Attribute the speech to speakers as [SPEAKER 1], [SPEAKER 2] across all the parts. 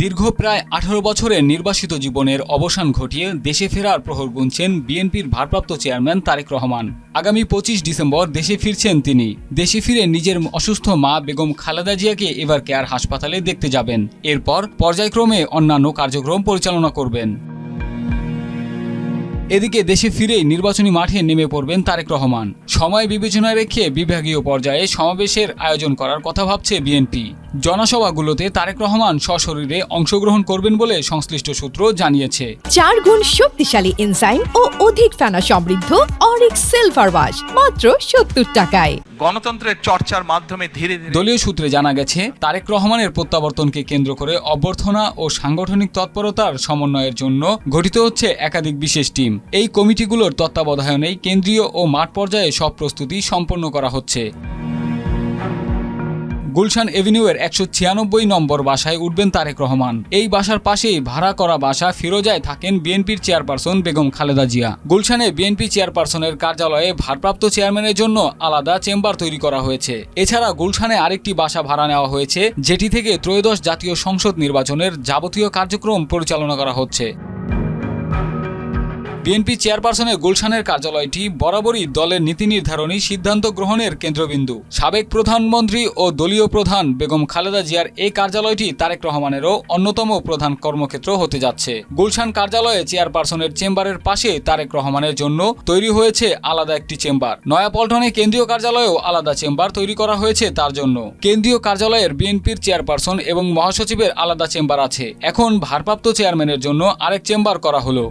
[SPEAKER 1] দীর্ঘ প্রায় 18 বছরের নির্বাসিত জীবনের অবসান ঘটিয়ে দেশে ফেরার প্রহর গুনছেন বিএনপির ভারপ্রাপ্ত চেয়ারম্যান তারেক রহমান। আগামী 25 ডিসেম্বর দেশে ফিরছেন তিনি। দেশে ফিরে নিজের অসুস্থ মা বেগম খালেদা জিয়াকে এভার কেয়ার হাসপাতালে দেখতে যাবেন। এরপর পর্যায়ক্রমে অন্যান্য কার্যক্রম পরিচালনা করবেন। এদিকে দেশে ফিরেই নির্বাচনী মাঠে নেমে পড়বেন তারেক রহমান। সময় বিবেচনায় রেখে বিভাগীয় পর্যায়ে সমাবেশের আয়োজন করার কথা ভাবছে বিএনপি। জনসভাগুলোতে তারেক রহমান সশরীরে অংশগ্রহণ করবেন বলে সংশ্লিষ্ট সূত্র জানিয়েছে।
[SPEAKER 2] 4 গুণ শক্তিশালী এনজাইম ও অধিক ফেনা সমৃদ্ধ অরিক সিলভার ওয়াশ মাত্র 70 টাকায়।
[SPEAKER 3] গণতন্ত্রের চর্চার মাধ্যমে ধীরে ধীরে
[SPEAKER 1] দলীয় সূত্রে জানা গেছে, তারেক রহমানের প্রত্যাবর্তনকে কেন্দ্র করে অভ্যর্থনা ও সাংগঠনিক তৎপরতার সমন্বয়ের জন্য গঠিত হচ্ছে একাধিক বিশেষ টিম। এই কমিটিগুলোর তত্ত্বাবধানেই কেন্দ্রীয় ও মাঠ পর্যায়ে সব প্রস্তুতি সম্পন্ন করা হচ্ছে। গুলশান এভিনিউয়ের 196 নম্বর বাসায় উঠবেন তারেক রহমান। এই বাসার পাশেই ভাড়া করা বাসা ফিরোজায় থাকেন বিএনপির চেয়ারপারসন বেগম খালেদা জিয়া। গুলশানে বিএনপি চেয়ারপারসনের কার্যালয়ে ভারপ্রাপ্ত চেয়ারম্যানের জন্য আলাদা চেম্বার তৈরি করা হয়েছে। এছাড়া গুলশানে আরেকটি বাসা ভাড়া নেওয়া হয়েছে, যেটি থেকে ত্রয়োদশ জাতীয় সংসদ নির্বাচনের যাবতীয় কার্যক্রম পরিচালনা করা হচ্ছে। বিএনপি চেয়ারপারসনের গুলশানের কার্যালয়টি বরাবরই দলের নীতি নির্ধারণী সিদ্ধান্ত গ্রহণের কেন্দ্রবিন্দু। সাবেক প্রধানমন্ত্রী ও দলীয় প্রধান বেগম খালেদা জিয়ার এই কার্যালয়টি তারেক রহমানেরও অন্যতম প্রধান কর্মক্ষেত্র হতে যাচ্ছে। গুলশান কার্যালয়ে চেয়ারপারসনের চেম্বারের পাশে তারেক রহমানের জন্য তৈরি হয়েছে আলাদা একটি চেম্বার। নয়াপল্টনে কেন্দ্রীয় কার্যালয়েও আলাদা চেম্বার তৈরি করা হয়েছে তার জন্য। কেন্দ্রীয় কার্যালয়ের বিএনপির চেয়ারপারসন এবং মহাসচিবের আলাদা চেম্বার আছে। এখন ভারপ্রাপ্ত চেয়ারম্যানের জন্য আরেক চেম্বার করা হলো।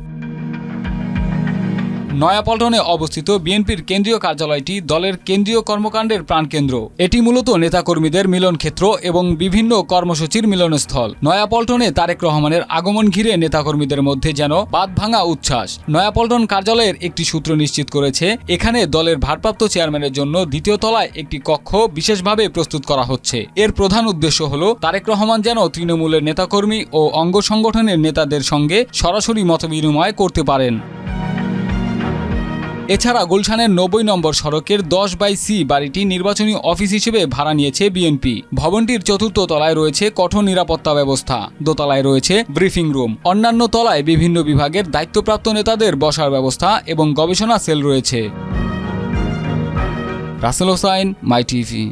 [SPEAKER 1] নয়াপল্টনে অবস্থিত বিএনপির কেন্দ্রীয় কার্যালয়টি দলের কেন্দ্রীয় কর্মকাণ্ডের প্রাণকেন্দ্র। এটি মূলত নেতাকর্মীদের মিলন ক্ষেত্র এবং বিভিন্ন কর্মসূচির মিলনস্থল। নয়াপল্টনে তারেক রহমানের আগমন ঘিরে নেতাকর্মীদের মধ্যে যেন বাঁধভাঙা উচ্ছ্বাস। নয়াপল্টন কার্যালয়ের একটি সূত্র নিশ্চিত করেছে, এখানে দলের ভারপ্রাপ্ত চেয়ারম্যানের জন্য দ্বিতীয় তলায় একটি কক্ষ বিশেষভাবে প্রস্তুত করা হচ্ছে। এর প্রধান উদ্দেশ্য হল তারেক রহমান যেন তৃণমূলের নেতাকর্মী ও অঙ্গ সংগঠনের নেতাদের সঙ্গে সরাসরি মতবিনিময় করতে পারেন। এছাড়া গুলশানের 90 নম্বর সড়কের 10/C বাড়িটি নির্বাচনী অফিস হিসেবে ভাড়া নিয়েছে বিএনপি। ভবনটির চতুর্থ তলায় রয়েছে কঠোর নিরাপত্তা ব্যবস্থা, দোতলায় রয়েছে ব্রিফিং রুম, অন্যান্য তলায় বিভিন্ন বিভাগের দায়িত্বপ্রাপ্ত নেতাদের বসার ব্যবস্থা এবং গবেষণা সেল রয়েছে। রাসেল হোসাইন, মাই টিভি।